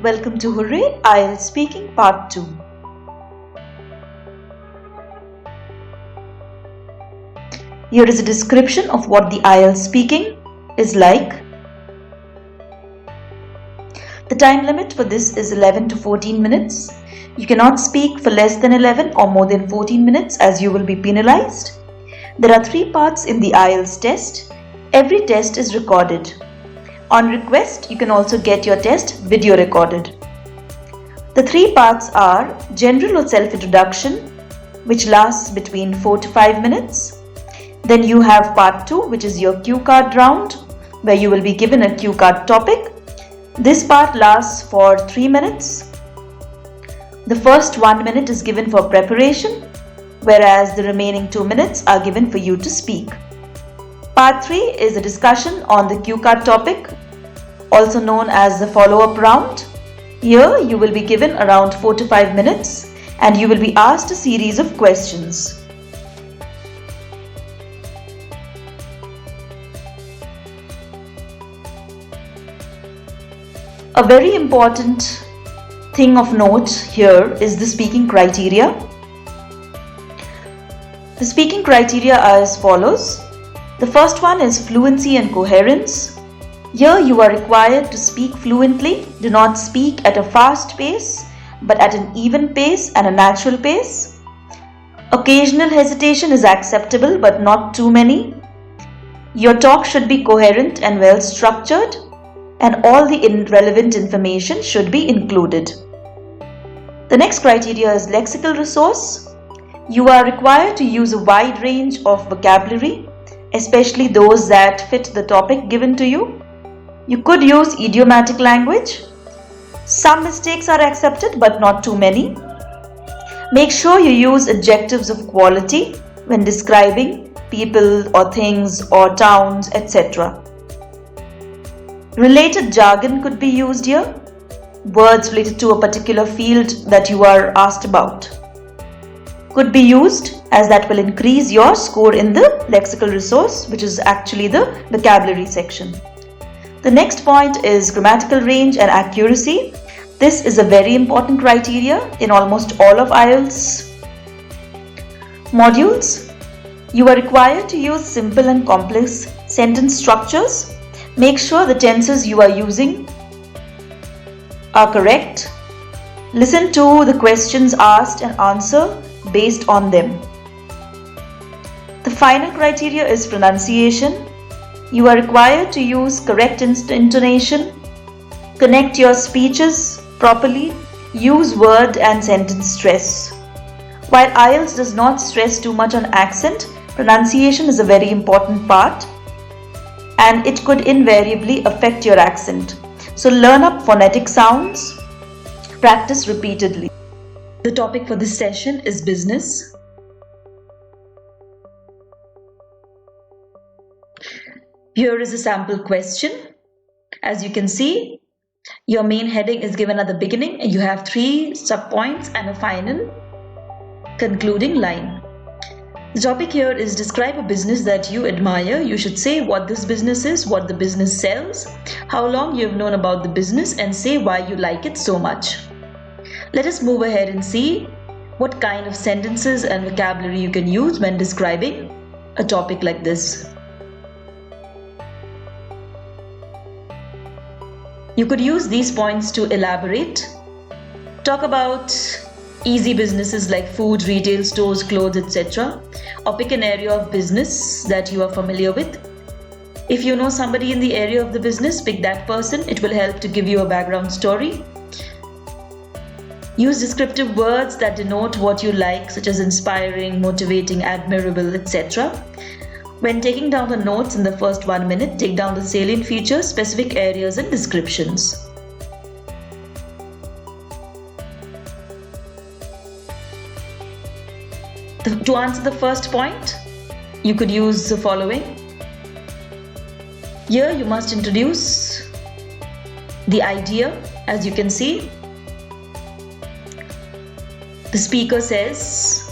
Welcome to Hooray IELTS Speaking Part 2. Here is a description of what the IELTS speaking is like. The time limit for this is 11 to 14 minutes. You cannot speak for less than 11 or more than 14 minutes as you will be penalized. There are 3 parts in the IELTS test. Every test is recorded. On request, you can also get your test video recorded. The 3 parts are general or self-introduction, which lasts between 4 to 5 minutes. Then you have part 2, which is your cue card round, where you will be given a cue card topic. This part lasts for 3 minutes. The first 1 minute is given for preparation, whereas the remaining 2 minutes are given for you to speak. Part 3 is a discussion on the cue card topic, also known as the follow-up round. Here you will be given around 4 to 5 minutes and you will be asked a series of questions. A very important thing of note here is the speaking criteria. The speaking criteria are as follows. The first one is fluency and coherence. Here you are required to speak fluently. Do not speak at a fast pace, but at an even pace and a natural pace. Occasional hesitation is acceptable, but not too many. Your talk should be coherent and well structured, and all the relevant information should be included. The next criteria is lexical resource. You are required to use a wide range of vocabulary, especially those that fit the topic given to you. You could use idiomatic language. Some mistakes are accepted, but not too many. Make sure you use adjectives of quality when describing people or things or towns, etc. Related jargon could be used here. Words related to a particular field that you are asked about could be used, as that will increase your score in the lexical resource, which is actually the vocabulary section. The next point is grammatical range and accuracy. This is a very important criteria in almost all of IELTS modules. You are required to use simple and complex sentence structures. Make sure the tenses you are using are correct. Listen to the questions asked and answer based on them. The final criteria is pronunciation. You are required to use correct intonation, connect your speeches properly, use word and sentence stress. While IELTS does not stress too much on accent, pronunciation is a very important part and it could invariably affect your accent. So learn up phonetic sounds, practice repeatedly. The topic for this session is business. Here is a sample question. As you can see, your main heading is given at the beginning and you have 3 subpoints and a final concluding line. The topic here is describe a business that you admire. You should say what this business is, what the business sells, how long you have known about the business, and say why you like it so much. Let us move ahead and see what kind of sentences and vocabulary you can use when describing a topic like this. You could use these points to elaborate. Talk about easy businesses like food, retail stores, clothes, etc. Or pick an area of business that you are familiar with. If you know somebody in the area of the business, pick that person. It will help to give you a background story. Use descriptive words that denote what you like, such as inspiring, motivating, admirable, etc. When taking down the notes in the first 1 minute, take down the salient features, specific areas and descriptions. To answer the first point, you could use the following. Here you must introduce the idea. As you can see, the speaker says,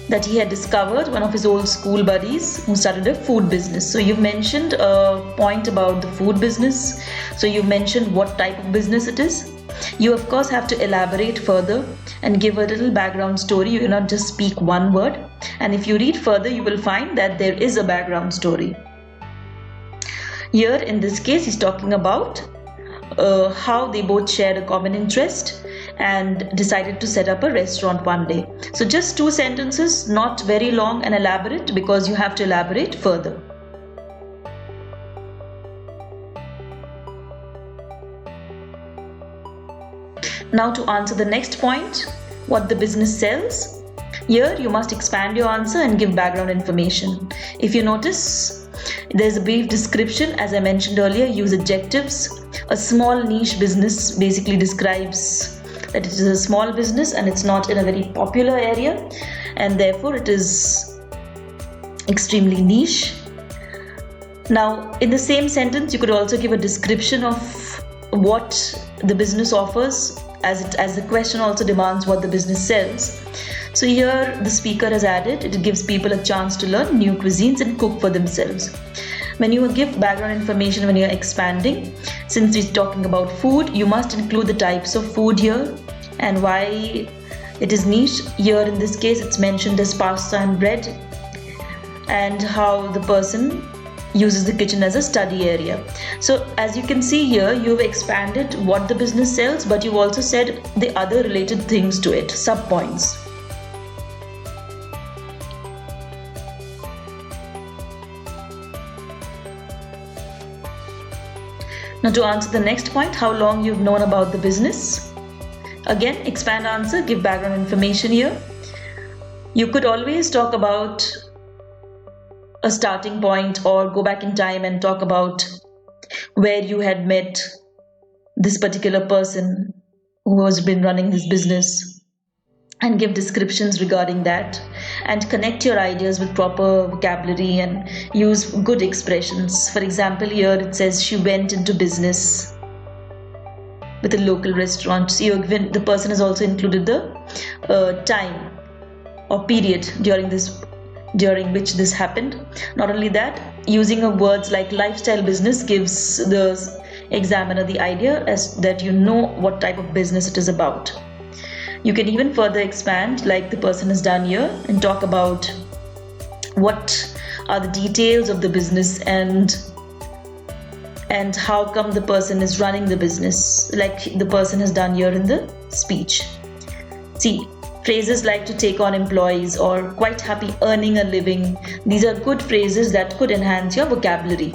that he had discovered one of his old school buddies who started a food business. So you've mentioned a point about the food business. So you've mentioned what type of business it is. You of course have to elaborate further and give a little background story. You cannot just speak one word. And if you read further, you will find that there is a background story. Here in this case, he's talking about how they both shared a common interest and decided to set up a restaurant one day. So just 2 sentences, not very long and elaborate, because you have to elaborate further. Now to answer the next point, what the business sells. Here you must expand your answer and give background information. If you notice, there's a brief description. As I mentioned earlier, use adjectives. A small niche business basically describes that it is a small business and it's not in a very popular area, and therefore it is extremely niche. Now in the same sentence, you could also give a description of what the business offers, as the question also demands what the business sells. So here the speaker has added, it gives people a chance to learn new cuisines and cook for themselves. When you give background information, when you're expanding, since we're talking about food, you must include the types of food here and why it is niche. Here in this case, it's mentioned as pasta and bread, and how the person uses the kitchen as a study area. So as you can see here, you've expanded what the business sells, but you've also said the other related things to it, sub-points. Now to answer the next point, how long you've known about the business. Again, expand answer, give background information here. You could always talk about a starting point or go back in time and talk about where you had met this particular person who has been running this business, and give descriptions regarding that, and connect your ideas with proper vocabulary and use good expressions. For example, here it says she went into business with a local restaurant. So the person has also included the time or period during which this happened. Not only that, using of words like lifestyle business gives the examiner the idea as that you know what type of business it is about. You can even further expand like the person has done here and talk about what are the details of the business and how come the person is running the business, like the person has done here in the speech. See, phrases like to take on employees or quite happy earning a living, these are good phrases that could enhance your vocabulary.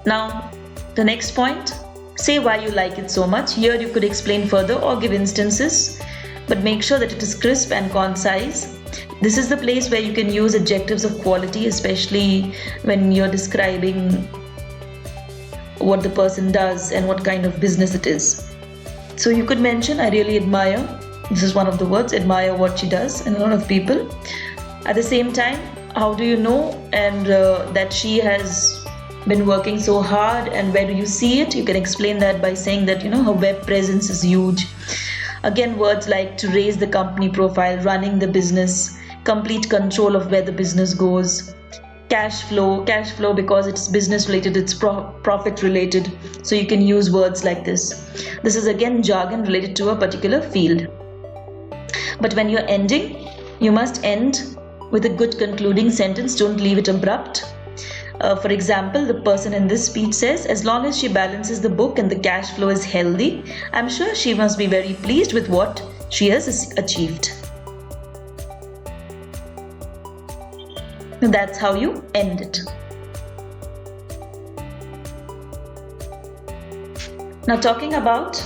Now, the next point, say why you like it so much. Here you could explain further or give instances, but make sure that it is crisp and concise. This is the place where you can use adjectives of quality, especially when you're describing what the person does and what kind of business it is. So you could mention, I really admire, this is one of the words, admire what she does, and a lot of people. At the same time, how do you know and that she has been working so hard, and where do you see it? You can explain that by saying that her web presence is huge. Again, words like to raise the company profile, running the business, complete control of where the business goes, cash flow because it's business related, it's profit related. So you can use words like this. This is again jargon related to a particular field. But when you're ending, you must end with a good concluding sentence. Don't leave it abrupt. For example, the person in this speech says, as long as she balances the book and the cash flow is healthy, I'm sure she must be very pleased with what she has achieved. That's how you end it. Now, talking about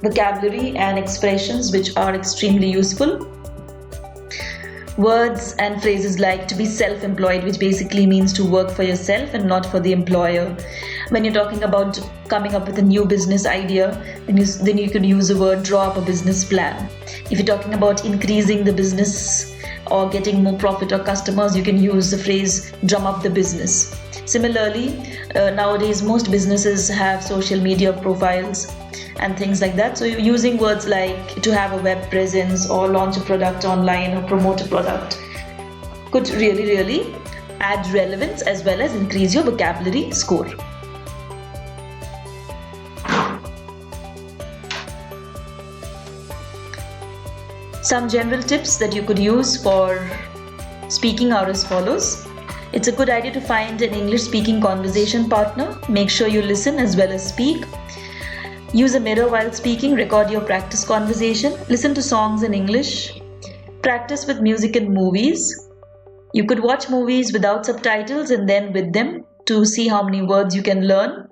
vocabulary and expressions which are extremely useful. Words and phrases like to be self-employed, which basically means to work for yourself and not for the employer. When you're talking about coming up with a new business idea, then you can use the word draw up a business plan. If you're talking about increasing the business or getting more profit or customers, you can use the phrase drum up the business. Similarly, nowadays most businesses have social media profiles. and things like that. So using words like to have a web presence or launch a product online or promote a product could really add relevance as well as increase your vocabulary score. Some general tips that you could use for speaking are as follows. It's a good idea to find an English speaking conversation partner. Make sure you listen as well as speak. Use a mirror while speaking. Record your practice conversation. Listen to songs in English. Practice with music and movies. You could watch movies without subtitles and then with them to see how many words you can learn.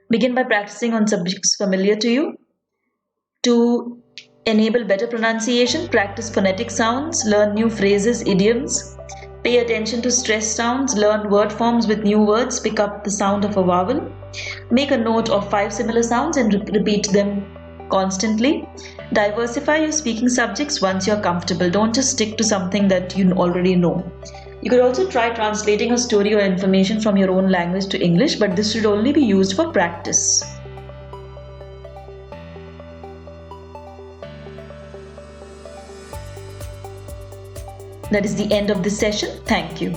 Begin by practicing on subjects familiar to you. To enable better pronunciation, practice phonetic sounds, learn new phrases, idioms. Pay attention to stress sounds, learn word forms with new words, pick up the sound of a vowel. Make a note of 5 similar sounds and repeat them constantly. Diversify your speaking subjects once you're comfortable. Don't just stick to something that you already know. You could also try translating a story or information from your own language to English, but this should only be used for practice. That is the end of this session. Thank you.